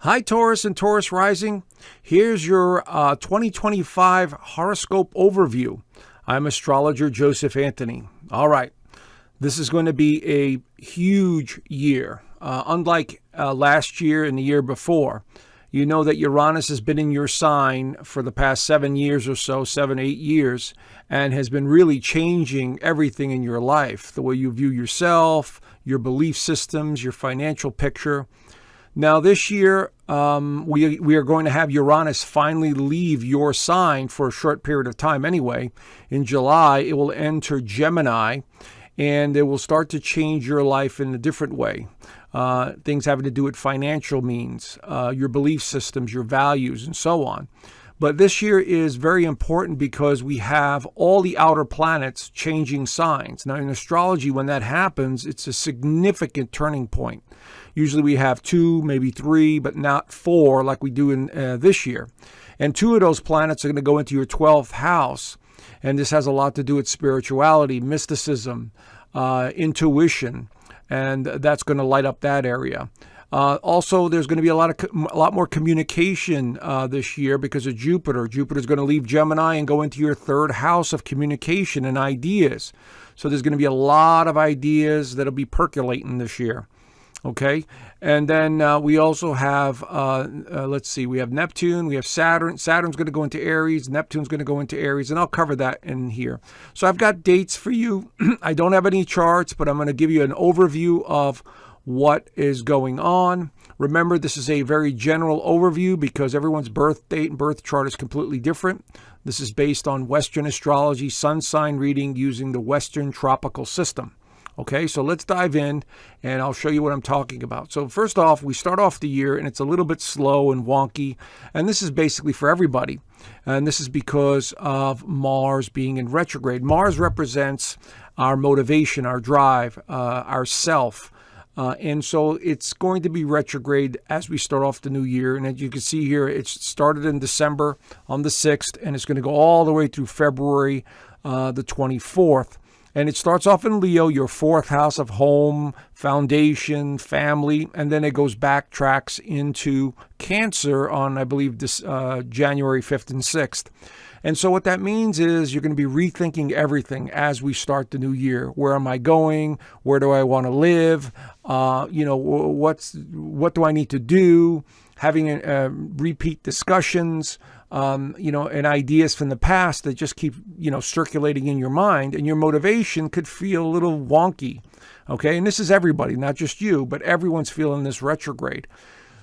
Hi, Taurus and Taurus Rising. Here's your 2025 horoscope overview. I'm Astrologer Joseph Anthony. All right, this is going to be a huge year. Unlike last year and the year before, you know that Uranus has been in your sign for the past 7 years or so, 7, 8 years, and has been really changing everything in your life, the way you view yourself, your belief systems, your financial picture. Now, this year, we are going to have Uranus finally leave your sign for a short period of time anyway. In July, it will enter Gemini, and it will start to change your life in a different way. Things having to do with financial means, your belief systems, your values, and so on. But this year is very important because we have all the outer planets changing signs. Now, in astrology, when that happens, it's a significant turning point. Usually we have 2, maybe 3, but not 4 like we do in this year. And 2 of those planets are going to go into your 12th house. And this has a lot to do with spirituality, mysticism, intuition, and that's going to light up that area. Also, there's going to be a lot more communication this year because of Jupiter. Jupiter is going to leave Gemini and go into your 3rd house of communication and ideas. So there's going to be a lot of ideas that'll be percolating this year. Okay, and then we also have, we have Neptune, we have Saturn. Saturn's going to go into Aries, Neptune's going to go into Aries, and I'll cover that in here. So I've got dates for you. I don't have any charts, but I'm going to give you an overview of what is going on. Remember, this is a very general overview because everyone's birth date and birth chart is completely different. This is based on Western astrology, sun sign reading using the Western tropical system. Okay, so let's dive in and I'll show you what I'm talking about. So first off, we start off the year and it's a little bit slow and wonky. And this is basically for everybody. And this is because of Mars being in retrograde. Mars represents our motivation, our drive, our self. And so it's going to be retrograde as we start off the new year. And as you can see here, it started in December on the 6th and it's going to go all the way through February the 24th. And it starts off in Leo, your 4th house of home, foundation, family, and then it backtracks into Cancer on, I believe, this January 5th and 6th. And so what that means is you're going to be rethinking everything as we start the new year. Where am I going? Where do I want to live? What do I need to do? Having repeat discussions. And ideas from the past that just keep, circulating in your mind, and your motivation could feel a little wonky. Okay. And this is everybody, not just you, but everyone's feeling this retrograde.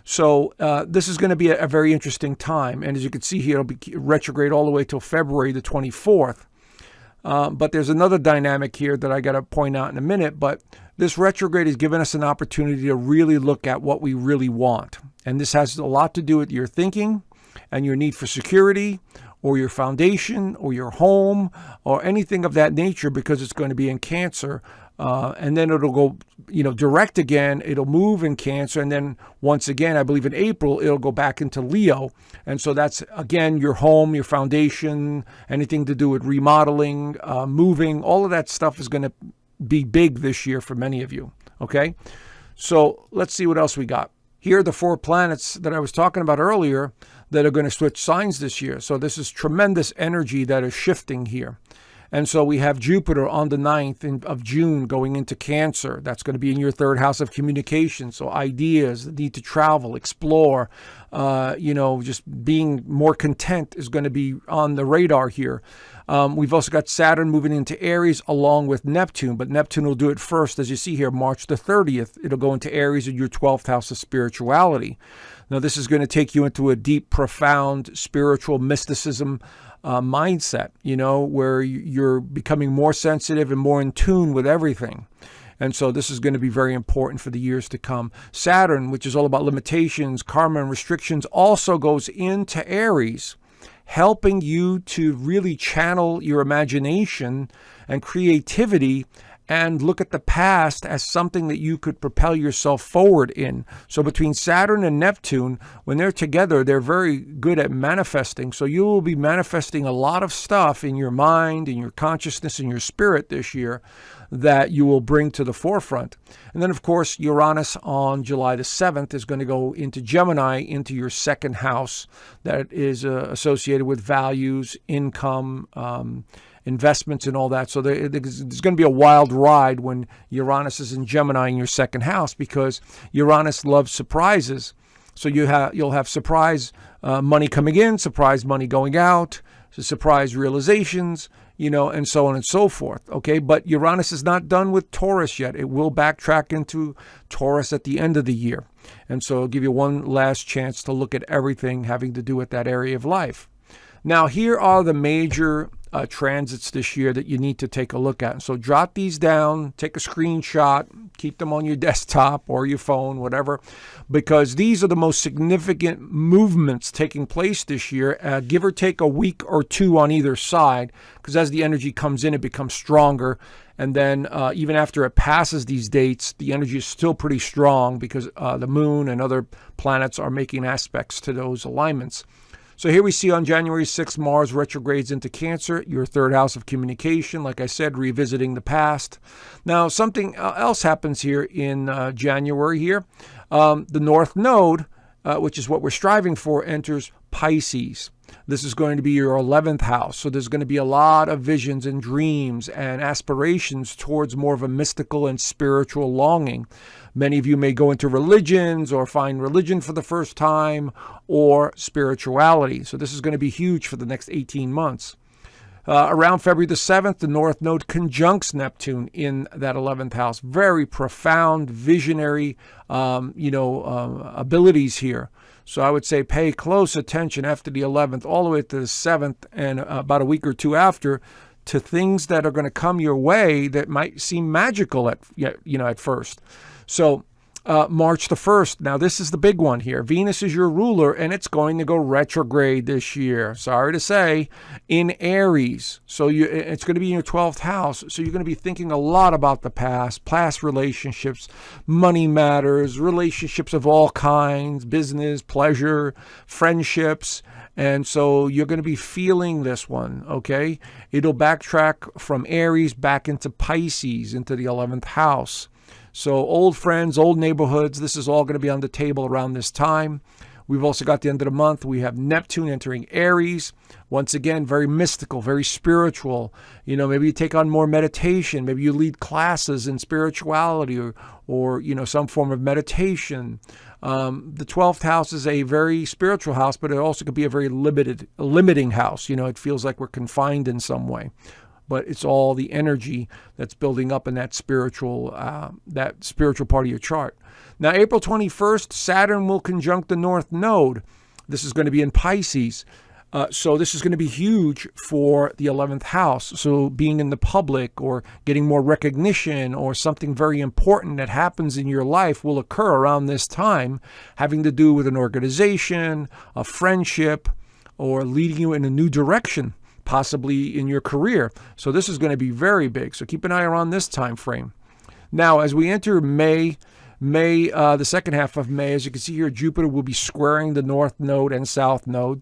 So this is going to be a very interesting time. And as you can see here, it'll be retrograde all the way till February the 24th. But there's another dynamic here that I got to point out in a minute. But this retrograde has given us an opportunity to really look at what we really want. And this has a lot to do with your thinking and your need for security, or your foundation, or your home, or anything of that nature, because it's going to be in Cancer. And then it'll go, direct again. It'll move in Cancer. And then once again, I believe in April, it'll go back into Leo. And so that's, again, your home, your foundation, anything to do with remodeling, moving, all of that stuff is going to be big this year for many of you. Okay. So let's see what else we got. Here are the 4 planets that I was talking about earlier that are going to switch signs this year. So this is tremendous energy that is shifting here. And so we have Jupiter on the 9th of June going into Cancer. That's going to be in your 3rd house of communication. So ideas, the need to travel, explore, just being more content is going to be on the radar here. We've also got Saturn moving into Aries along with Neptune, but Neptune will do it first. As you see here, March the 30th, it'll go into Aries in your 12th house of spirituality. Now, this is going to take you into a deep, profound spiritual mysticism mindset, where you're becoming more sensitive and more in tune with everything. And so this is going to be very important for the years to come. Saturn, which is all about limitations, karma, and restrictions, also goes into Aries, helping you to really channel your imagination and creativity and look at the past as something that you could propel yourself forward in. So between Saturn and Neptune, when they're together, they're very good at manifesting. So you will be manifesting a lot of stuff in your mind, in your consciousness, in your spirit this year that you will bring to the forefront. And then, of course, Uranus on July the 7th is going to go into Gemini, into your second house that is associated with values, income, investments, and all that. So there's going to be a wild ride when Uranus is in Gemini in your second house, because Uranus loves surprises. So you'll have surprise money coming in, surprise money going out, surprise realizations, and so on and so forth. Okay, but Uranus is not done with Taurus yet. It will backtrack into Taurus at the end of the year. And so it'll give you one last chance to look at everything having to do with that area of life. Now, here are the major transits this year that you need to take a look at. So jot these down, take a screenshot, keep them on your desktop or your phone, whatever, because these are the most significant movements taking place this year, give or take a week or two on either side, because as the energy comes in, it becomes stronger. And then even after it passes these dates, the energy is still pretty strong because the moon and other planets are making aspects to those alignments. So here we see on January 6th, Mars retrogrades into Cancer, your third house of communication, like I said, revisiting the past. Now, something else happens here in January here. The North Node, which is what we're striving for, enters Pisces. This is going to be your 11th house. So there's going to be a lot of visions and dreams and aspirations towards more of a mystical and spiritual longing. Many of you may go into religions or find religion for the first time, or spirituality. So this is going to be huge for the next 18 months. Around February the 7th, the North Node conjuncts Neptune in that 11th house. Very profound, visionary, abilities here. So I would say pay close attention after the 11th, all the way to the 7th, and about a week or two after, to things that are going to come your way that might seem magical at first. So March the 1st, now this is the big one here. Venus is your ruler, and it's going to go retrograde this year. Sorry to say, in Aries. So it's going to be in your 12th house. So you're going to be thinking a lot about the past relationships, money matters, relationships of all kinds, business, pleasure, friendships. And so you're going to be feeling this one, okay? It'll backtrack from Aries back into Pisces, into the 11th house. So old friends, old neighborhoods, this is all going to be on the table around this time. We've also got the end of the month. We have Neptune entering Aries. Once again, very mystical, very spiritual. Maybe you take on more meditation. Maybe you lead classes in spirituality or some form of meditation. The 12th house is a very spiritual house, but it also could be a very limiting house. It feels like we're confined in some way. But it's all the energy that's building up in that spiritual part of your chart. Now, April 21st, Saturn will conjunct the North Node. This is going to be in Pisces. So this is going to be huge for the 11th house. So being in the public or getting more recognition or something very important that happens in your life will occur around this time, having to do with an organization, a friendship, or leading you in a new direction, possibly in your career. So this is going to be very big. So keep an eye around this time frame. Now, as we enter May, the second half of May, as you can see here, Jupiter will be squaring the North Node and South Node.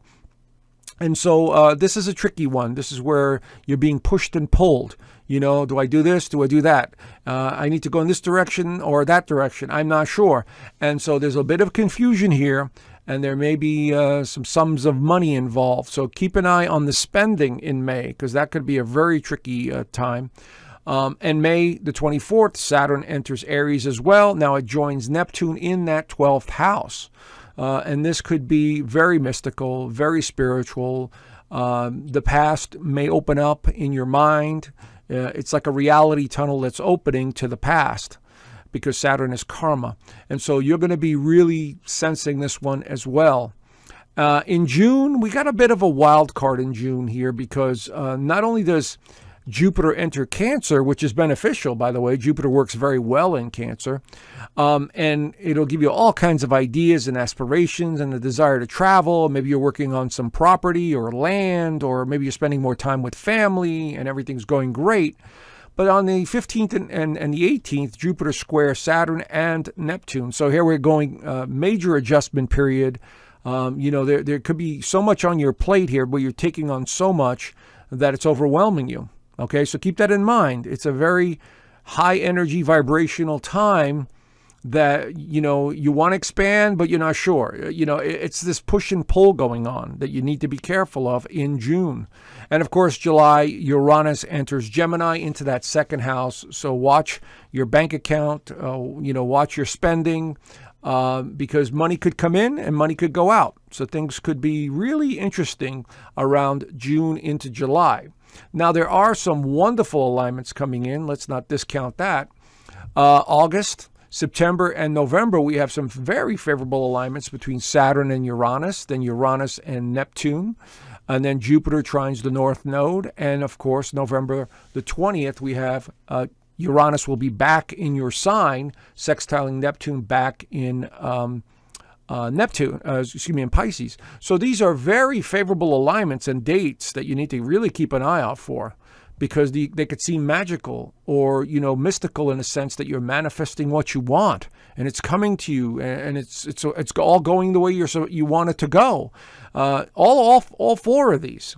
And so this is a tricky one. This is where you're being pushed and pulled. Do I do this? Do I do that? I need to go in this direction or that direction. I'm not sure. And so there's a bit of confusion here. And there may be some sums of money involved. So keep an eye on the spending in May, because that could be a very tricky time. And May the 24th, Saturn enters Aries as well. Now it joins Neptune in that 12th house. And this could be very mystical, very spiritual. The past may open up in your mind. It's like a reality tunnel that's opening to the past, because Saturn is karma. And so you're going to be really sensing this one as well. In June, we got a bit of a wild card in June here, because not only does Jupiter enter Cancer, which is beneficial, by the way. Jupiter works very well in Cancer. And it'll give you all kinds of ideas and aspirations and the desire to travel. Maybe you're working on some property or land, or maybe you're spending more time with family and everything's going great. But on the 15th and the 18th, Jupiter squares Saturn and Neptune. So here we're going major adjustment period. There could be so much on your plate here, where you're taking on so much that it's overwhelming you. Okay, so keep that in mind. It's a very high energy vibrational time that, you want to expand, but you're not sure. It's this push and pull going on that you need to be careful of in June. And of course, July, Uranus enters Gemini into that second house. So watch your bank account, watch your spending, because money could come in and money could go out. So things could be really interesting around June into July. Now, there are some wonderful alignments coming in. Let's not discount that. August, September, and November, we have some very favorable alignments between Saturn and Uranus, then Uranus and Neptune, and then Jupiter trines the North Node. And of course, November the 20th, we have Uranus will be back in your sign, sextiling Neptune back in in Pisces. So these are very favorable alignments and dates that you need to really keep an eye out for, because they could seem magical or, mystical in a sense that you're manifesting what you want and it's coming to you, and it's all going the way you want it to go. All four of these.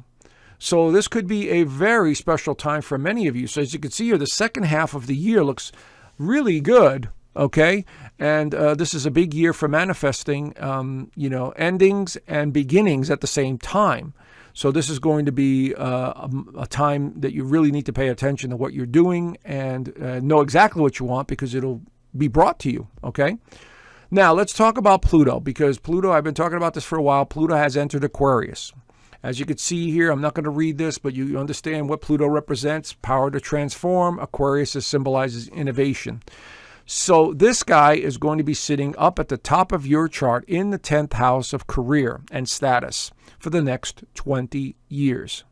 So this could be a very special time for many of you. So as you can see here, the second half of the year looks really good. Okay, and this is a big year for manifesting, endings and beginnings at the same time. So this is going to be a time that you really need to pay attention to what you're doing and know exactly what you want, because it'll be brought to you. Okay. Now let's talk about Pluto, because Pluto, I've been talking about this for a while. Pluto has entered Aquarius. As you can see here, I'm not going to read this, but you understand what Pluto represents: power to transform. Aquarius symbolizes innovation. So this guy is going to be sitting up at the top of your chart in the 10th house of career and status for the next 20 years.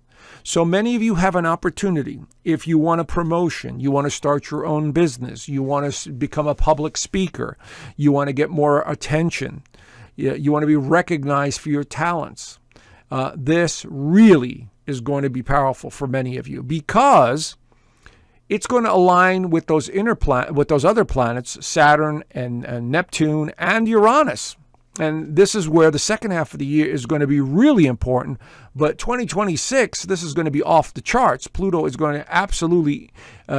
So many of you have an opportunity. If you want a promotion, you want to start your own business, you want to become a public speaker, you want to get more attention, you want to be recognized for your talents. This really is going to be powerful for many of you, because it's going to align with those other planets, Saturn and Neptune and Uranus. And this is where the second half of the year is going to be really important. But 2026, this is going to be off the charts. Pluto is going to absolutely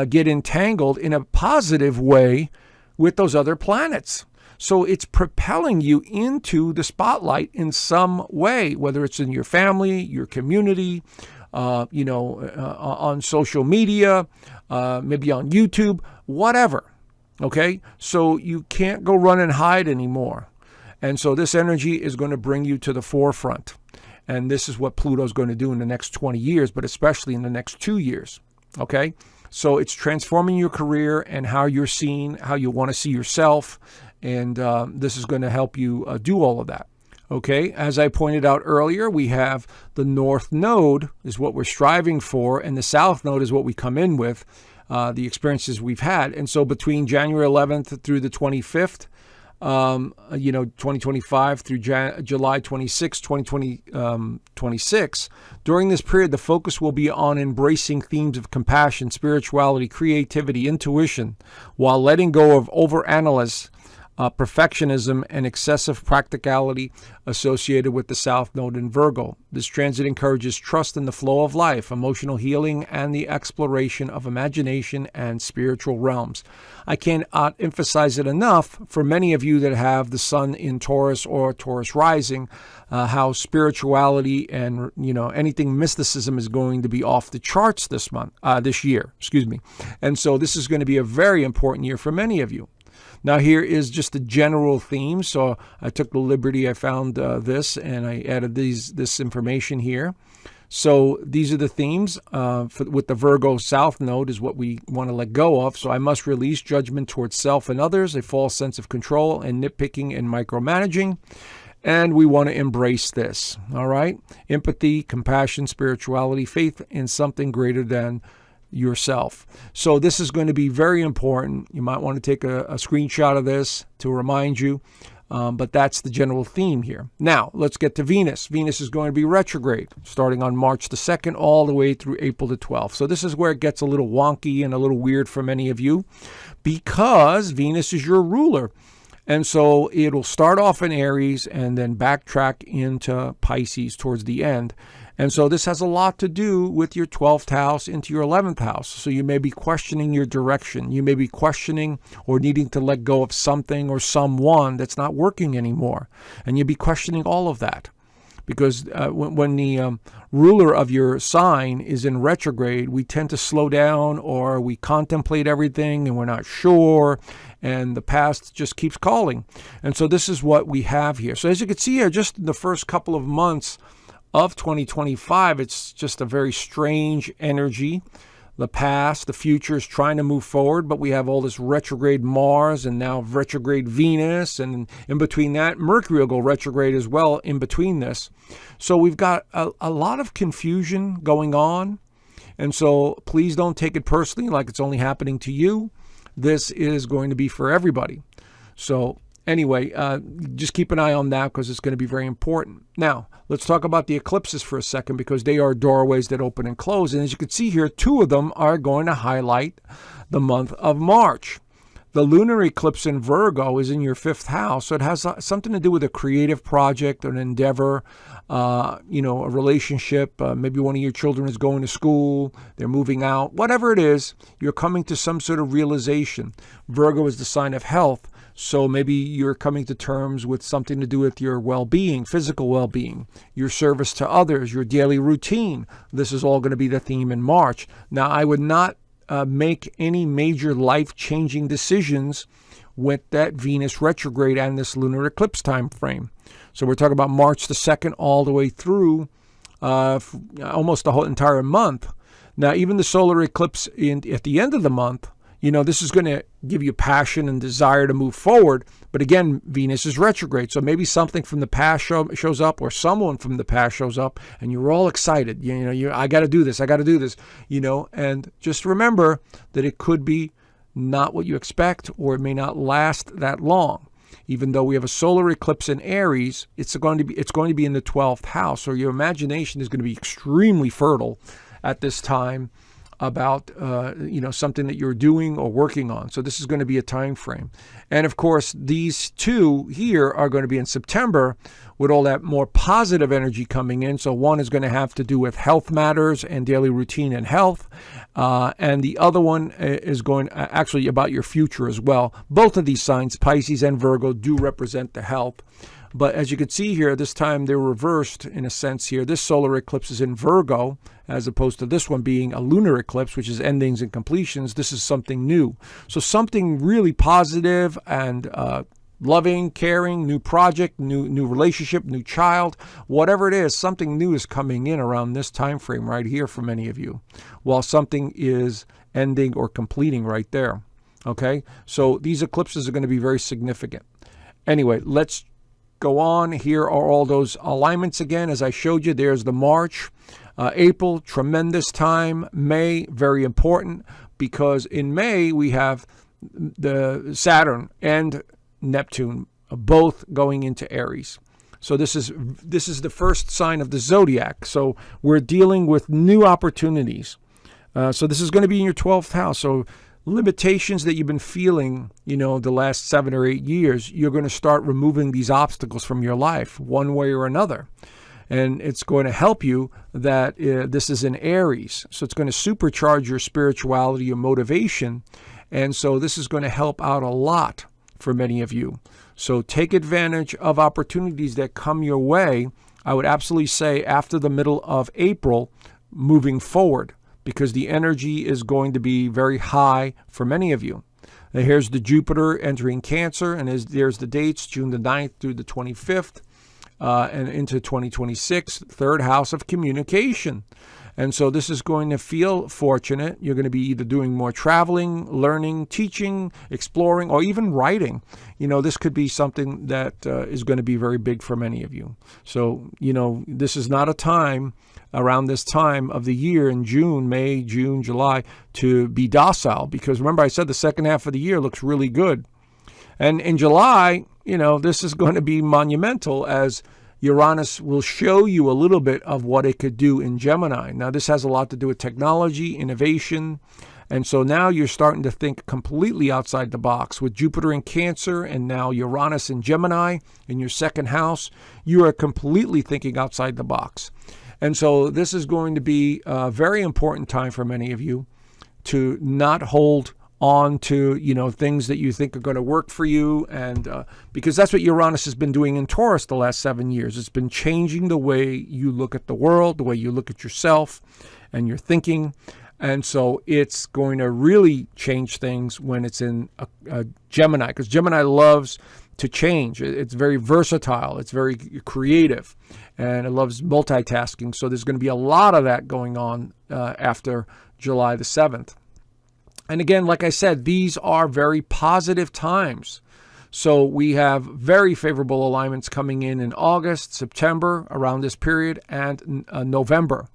get entangled in a positive way with those other planets. So it's propelling you into the spotlight in some way, whether it's in your family, your community, on social media, maybe on YouTube, whatever. Okay, so you can't go run and hide anymore. And so this energy is going to bring you to the forefront. And this is what Pluto is going to do in the next 20 years, but especially in the next 2 years. Okay, so it's transforming your career and how you're seen, how you want to see yourself. And this is going to help you do all of that. Okay, as I pointed out earlier, we have the North Node is what we're striving for, and the South Node is what we come in with, the experiences we've had. And so between January 11th through the 25th, 2025 through July 26, 2026, during this period, the focus will be on embracing themes of compassion, spirituality, creativity, intuition, while letting go of overanalysis, perfectionism, and excessive practicality associated with the South Node in Virgo. This transit encourages trust in the flow of life, emotional healing, and the exploration of imagination and spiritual realms. I cannot emphasize it enough for many of you that have the sun in Taurus or Taurus rising, how spirituality and anything mysticism is going to be off the charts this year. And so this is going to be a very important year for many of you. Now here is just a general theme. So I took the liberty, I found this, and I added this information here. So these are the themes with the Virgo South Node is what we want to let go of. So I must release judgment towards self and others, a false sense of control and nitpicking and micromanaging. And we want to embrace this. All right. Empathy, compassion, spirituality, faith in something greater than yourself. So this is going to be very important. You might want to take a screenshot of this to remind you, but that's the general theme here. Now let's get to Venus. Venus is going to be retrograde starting on March the 2nd all the way through April the 12th. So this is where it gets a little wonky and a little weird for many of you, because Venus is your ruler. And so it'll start off in Aries and then backtrack into Pisces towards the end. And so this has a lot to do with your 12th house into your 11th house. So you may be questioning your direction. You may be questioning or needing to let go of something or someone that's not working anymore. And you'll be questioning all of that. Because when the ruler of your sign is in retrograde, we tend to slow down, or we contemplate everything and we're not sure, and the past just keeps calling. And so this is what we have here. So as you can see here, just in the first couple of months of 2025, it's just a very strange energy. The past, the future is trying to move forward, but we have all this retrograde Mars and now retrograde Venus, and in between that, Mercury will go retrograde as well in between this. So we've got a lot of confusion going on, and so please don't take it personally like it's only happening to you. This is going to be for everybody. So anyway, just keep an eye on that because it's going to be very important. Now, let's talk about the eclipses for a second, because they are doorways that open and close. And as you can see here, 2 of them are going to highlight the month of March. The lunar eclipse in Virgo is in your 5th house, so it has something to do with a creative project, an endeavor, a relationship. Maybe one of your children is going to school, they're moving out. Whatever it is, you're coming to some sort of realization. Virgo is the sign of health, so maybe you're coming to terms with something to do with your well-being, physical well-being, your service to others, your daily routine. This is all going to be the theme in March. Now, I would not make any major life-changing decisions with that Venus retrograde and this lunar eclipse time frame. So we're talking about March the 2nd all the way through almost the whole entire month. Now, even the solar eclipse at the end of the month, this is going to give you passion and desire to move forward. But again, Venus is retrograde. So maybe something from the past shows up, or someone from the past shows up, and you're all excited. I got to do this. I got to do this. And just remember that it could be not what you expect, or it may not last that long. Even though we have a solar eclipse in Aries, it's going to be in the 12th house. So your imagination is going to be extremely fertile at this time about something that you're doing or working on. So this is going to be a time frame. And of course, these 2 here are going to be in September with all that more positive energy coming in. So one is going to have to do with health matters and daily routine and health. And the other one is going actually about your future as well. Both of these signs, Pisces and Virgo, do represent the health. But as you can see here, this time they're reversed in a sense here. This solar eclipse is in Virgo, as opposed to this one being a lunar eclipse, which is endings and completions. This is something new. So something really positive and loving, caring, new project, new relationship, new child, whatever it is, something new is coming in around this time frame right here for many of you, while something is ending or completing right there. Okay? So these eclipses are going to be very significant. Anyway, let's go on. Here are all those alignments again. As I showed you, there's the March. April, tremendous time. May, very important, because in May we have the Saturn and Neptune both going into Aries. So this is the first sign of the zodiac. So we're dealing with new opportunities. So this is going to be in your 12th house. So limitations that you've been feeling, the last 7 or 8 years, you're going to start removing these obstacles from your life one way or another. And it's going to help you that this is in Aries. So it's going to supercharge your spirituality, your motivation. And so this is going to help out a lot for many of you. So take advantage of opportunities that come your way. I would absolutely say after the middle of April, moving forward, because the energy is going to be very high for many of you. Now here's the Jupiter entering Cancer, and there's the dates, June the 9th through the 25th. And into 2026, 3rd house of communication. And so this is going to feel fortunate. You're going to be either doing more traveling, learning, teaching, exploring, or even writing. This could be something that is going to be very big for many of you. So, this is not a time around this time of the year in May, June, July to be docile. Because remember, I said the second half of the year looks really good. And in July, this is going to be monumental, as Uranus will show you a little bit of what it could do in Gemini. Now, this has a lot to do with technology, innovation. And so now you're starting to think completely outside the box. With Jupiter in Cancer and now Uranus in Gemini in your 2nd house, you are completely thinking outside the box. And so this is going to be a very important time for many of you to not hold on to, things that you think are going to work for you. And because that's what Uranus has been doing in Taurus the last 7 years. It's been changing the way you look at the world, the way you look at yourself and your thinking. And so it's going to really change things when it's in a Gemini, because Gemini loves to change. It's very versatile. It's very creative, and it loves multitasking. So there's going to be a lot of that going on after July the 7th. And again, like I said, these are very positive times. So we have very favorable alignments coming in August, September, around this period, and November.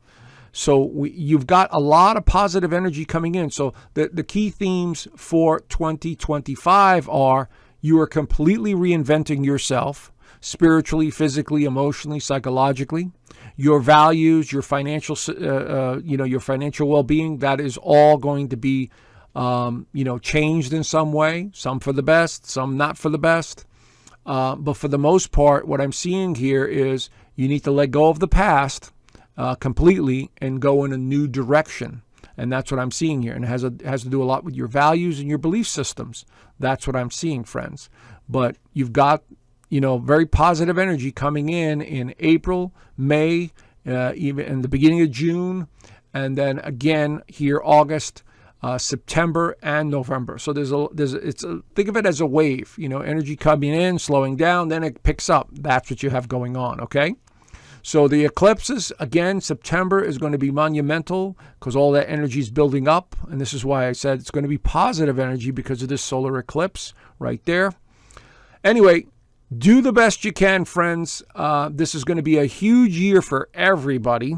So you've got a lot of positive energy coming in. So the key themes for 2025 are: you are completely reinventing yourself spiritually, physically, emotionally, psychologically. Your values, your financial, your financial well-being, that is all going to be, changed in some way. Some for the best, some not for the best. But for the most part, what I'm seeing here is you need to let go of the past completely and go in a new direction. And that's what I'm seeing here. And it has to do a lot with your values and your belief systems. That's what I'm seeing, friends. But you've got, very positive energy coming in April, May, even in the beginning of June, and then again here August, September, and November. So think of it as a wave. Energy coming in, slowing down, then it picks up. That's what you have going on. Okay. So the eclipses, again, September is going to be monumental because all that energy is building up. And this is why I said it's going to be positive energy, because of this solar eclipse right there. Anyway, do the best you can, friends. This is going to be a huge year for everybody.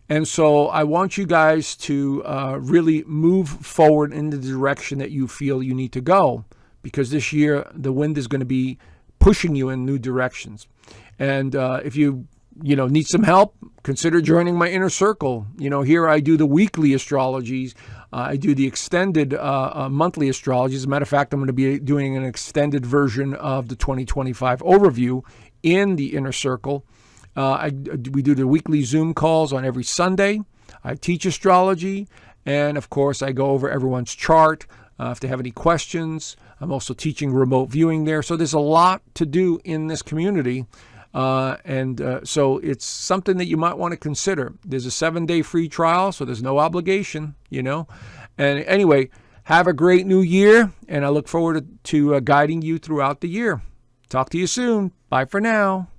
And so I want you guys to really move forward in the direction that you feel you need to go, because this year the wind is going to be pushing you in new directions. And if you need some help, consider joining my inner circle. Here I do the weekly astrologies. I do the extended monthly astrology. As a matter of fact, I'm going to be doing an extended version of the 2025 overview in the inner circle. We do the weekly Zoom calls on every Sunday. I teach astrology. And of course, I go over everyone's chart. If they have any questions, I'm also teaching remote viewing there. So there's a lot to do in this community. So it's something that you might want to consider. There's a 7-day free trial, so there's no obligation, And anyway, have a great new year, and I look forward to guiding you throughout the year. Talk to you soon. Bye for now.